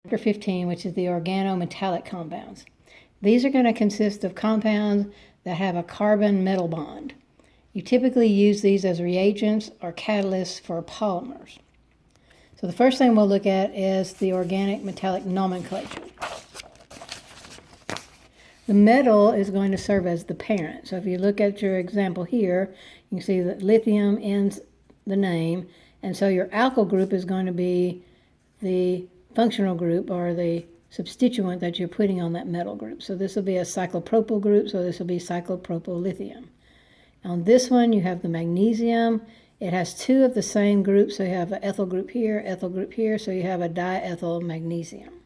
Chapter 15, which is the organometallic compounds. These are going to consist of compounds that have a carbon-metal bond. You typically use these as reagents or catalysts for polymers. So the first thing we'll look at is the organic metallic nomenclature. The metal is going to serve as the parent. So if you look at your example here, you can see that lithium ends the name, and so your alkyl group is going to be the functional group or the substituent that you're putting on that metal group. So this will be a cyclopropyl group, so this will be cyclopropyl-lithium. On this one, you have the magnesium. It has two of the same groups, so you have an ethyl group here, so you have a diethyl magnesium.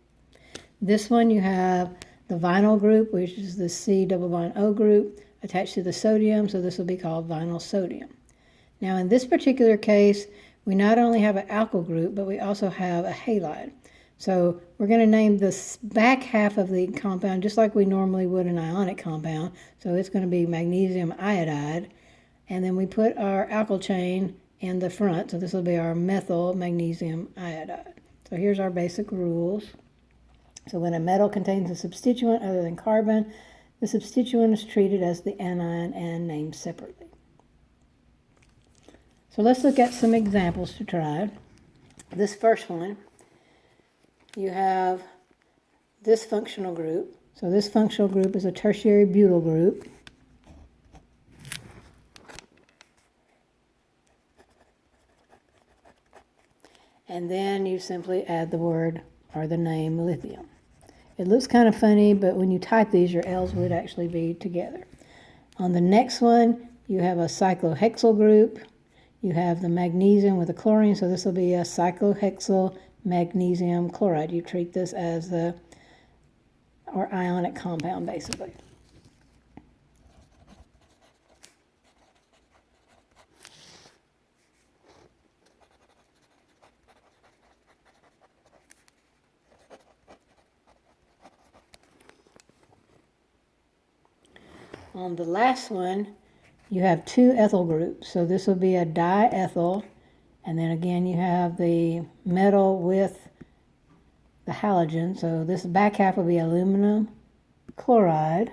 This one, you have the vinyl group, which is the C double bond O group, attached to the sodium, so this will be called vinyl sodium. Now, in this particular case, we not only have an alkyl group, but we also have a halide. So we're going to name this back half of the compound just like we normally would an ionic compound. So it's going to be magnesium iodide. And then we put our alkyl chain in the front. So this will be our methyl magnesium iodide. So here's our basic rules. So when a metal contains a substituent other than carbon, the substituent is treated as the anion and named separately. So let's look at some examples to try. This first one, you have this functional group. So this functional group is a tertiary butyl group. And then you simply add the word or the name lithium. It looks kind of funny, but when you type these, your L's would actually be together. On the next one, you have a cyclohexyl group. You have the magnesium with the chlorine, so this will be a cyclohexyl magnesium chloride. You treat this as or ionic compound, basically. On the last one, you have two ethyl groups. So this will be a diethyl, and then again you have the metal with the halogen. So this back half will be aluminum chloride,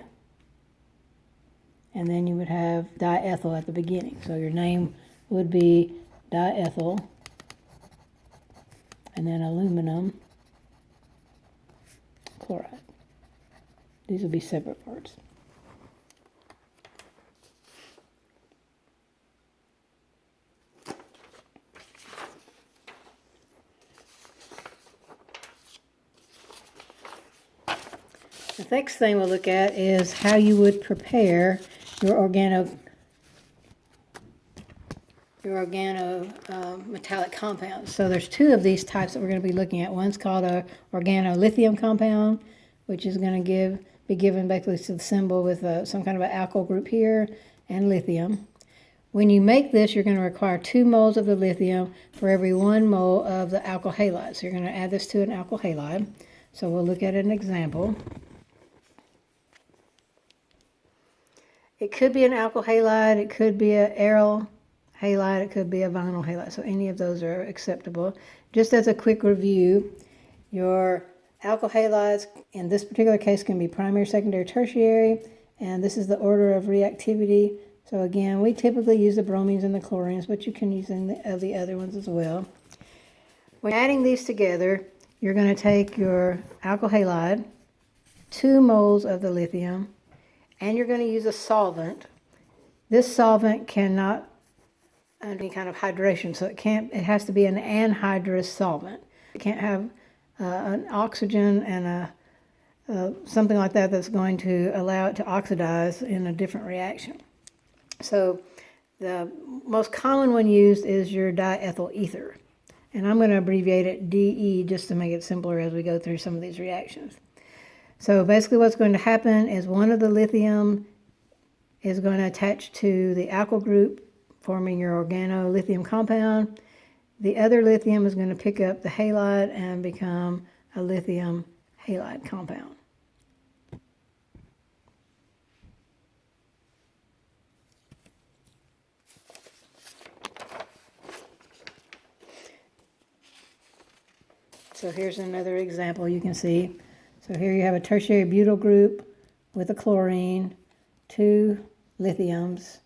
and then you would have diethyl at the beginning. So your name would be diethyl, and then aluminum chloride. These will be separate words. The next thing we'll look at is how you would prepare your organometallic compounds. So there's two of these types that we're going to be looking at. One's called a organolithium compound, which is going to be given basically to the symbol with some kind of an alkyl group here and lithium. When you make this, you're going to require 2 moles of the lithium for every 1 mole of the alkyl halide. So you're going to add this to an alkyl halide. So we'll look at an example. It could be an alkyl halide, it could be an aryl halide, it could be a vinyl halide. So any of those are acceptable. Just as a quick review, your alkyl halides in this particular case can be primary, secondary, tertiary, and this is the order of reactivity. So again, we typically use the bromines and the chlorines, but you can use the other ones as well. When adding these together, you're going to take your alkyl halide, 2 moles of the lithium, and you're going to use a solvent. This solvent cannot under any kind of hydration, so it has to be an anhydrous solvent. It can't have an oxygen and something like that that's going to allow it to oxidize in a different reaction. So the most common one used is your diethyl ether, and I'm going to abbreviate it DE just to make it simpler as we go through some of these reactions. So basically what's going to happen is one of the lithium is going to attach to the alkyl group, forming your organolithium compound. The other lithium is going to pick up the halide and become a lithium halide compound. So here's another example you can see. So here you have a tertiary butyl group with a chlorine, 2 lithiums.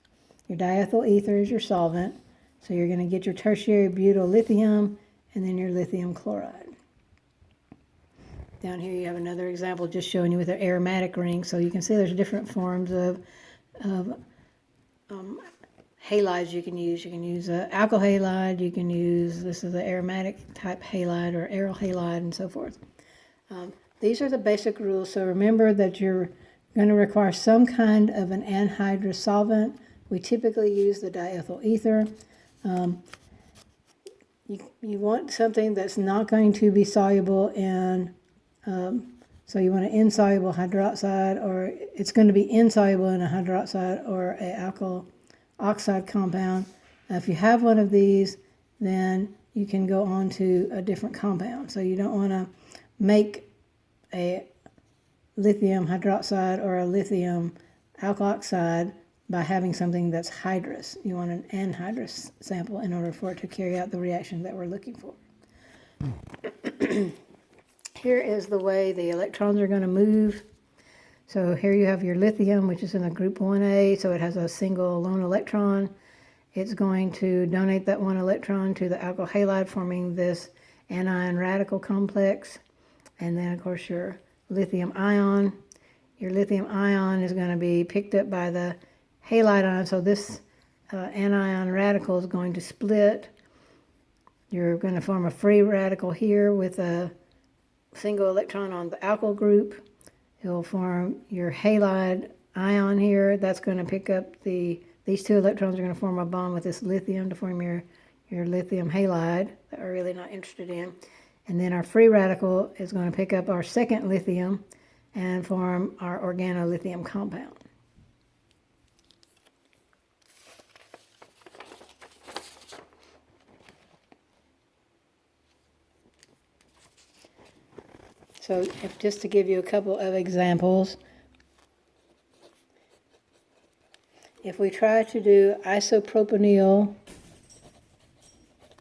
Your diethyl ether is your solvent. So you're going to get your tertiary butyl lithium and then your lithium chloride. Down here you have another example just showing you with an aromatic ring. So you can see there's different forms of halides you can use. You can use an alkyl halide, you can use, this is an aromatic type halide or aryl halide and so forth. These are the basic rules. So remember that you're going to require some kind of an anhydrous solvent. We typically use the diethyl ether. You want something that's not going to be soluble in, so you want an insoluble hydroxide, or it's going to be insoluble in a hydroxide or an alkyl oxide compound. If you have one of these, then you can go on to a different compound. So you don't want to make a lithium hydroxide or a lithium alkoxide by having something that's hydrous. You want an anhydrous sample in order for it to carry out the reaction that we're looking for. Here is the way the electrons are going to move. So here you have your lithium, which is in a group 1A, so it has a single lone electron. It's going to donate that one electron to the alkyl halide, forming this anion radical complex. And then, of course, your lithium ion. Your lithium ion is going to be picked up by the halide ion, so this anion radical is going to split. You're going to form a free radical here with a single electron on the alkyl group. It'll form your halide ion here. That's going to pick up these 2 electrons are going to form a bond with this lithium to form your lithium halide that we're really not interested in. And then our free radical is going to pick up our second lithium and form our organolithium compound. So just to give you a couple of examples, if we try to do isopropanyl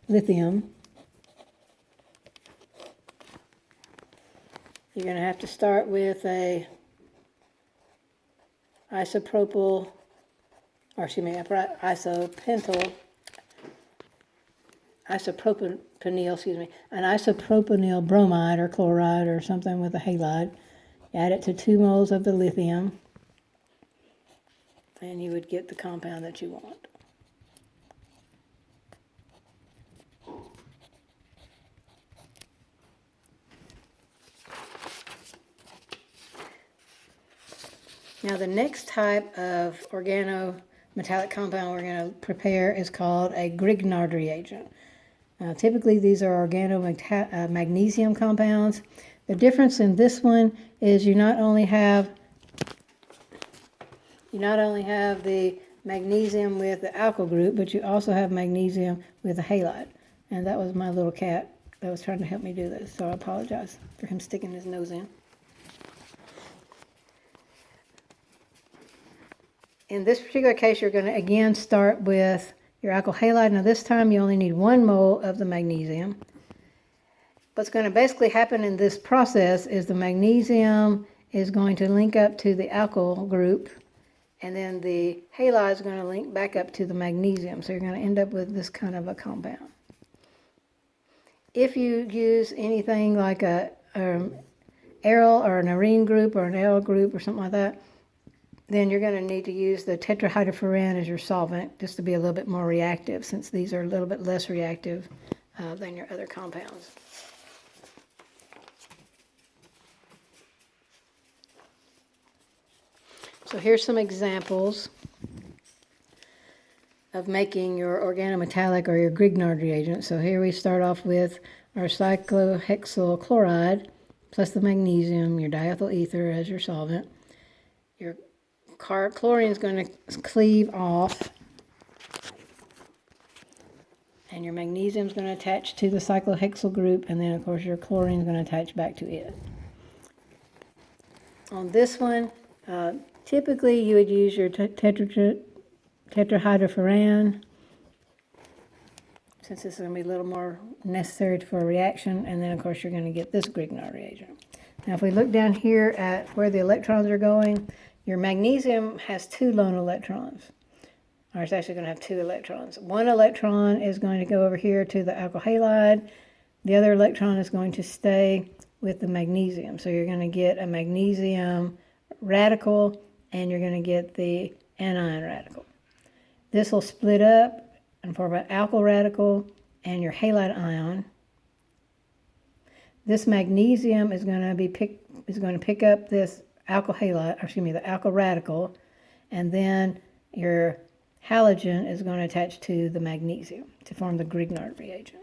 lithium, you're going to have to start with a isopropenyl, an isopropenyl bromide or chloride or something with a halide. You add it to 2 moles of the lithium, and you would get the compound that you want. Now the next type of organometallic compound we're going to prepare is called a Grignard reagent. Typically these are organomagnesium compounds. The difference in this one is you not only have the magnesium with the alkyl group, but you also have magnesium with a halide. And that was my little cat that was trying to help me do this, so I apologize for him sticking his nose in. In this particular case, you're going to again start with your alkyl halide. Now this time you only need 1 mole of the magnesium. What's going to basically happen in this process is the magnesium is going to link up to the alkyl group, and then the halide is going to link back up to the magnesium. So you're going to end up with this kind of a compound. If you use anything like a aryl or an arene group or an L group or something like that, then you're going to need to use the tetrahydrofuran as your solvent just to be a little bit more reactive, since these are a little bit less reactive than your other compounds. So here's some examples of making your organometallic or your Grignard reagent. So here we start off with our cyclohexyl chloride plus the magnesium, your diethyl ether as your solvent. Your chlorine is going to cleave off, and your magnesium is going to attach to the cyclohexyl group, and then of course your chlorine is going to attach back to it. On this one, typically you would use your tetrahydrofuran since this is going to be a little more necessary for a reaction. And then, of course, you're going to get this Grignard reagent. Now, if we look down here at where the electrons are going, your magnesium has 2 lone electrons. Or it's actually going to have 2 electrons. One electron is going to go over here to the alkyl halide. The other electron is going to stay with the magnesium. So you're going to get a magnesium radical, and you're going to get the anion radical. This will split up and form an alkyl radical and your halide ion. This magnesium is going to pick up this alkyl halide, or excuse me, the alkyl radical, and then your halogen is going to attach to the magnesium to form the Grignard reagent.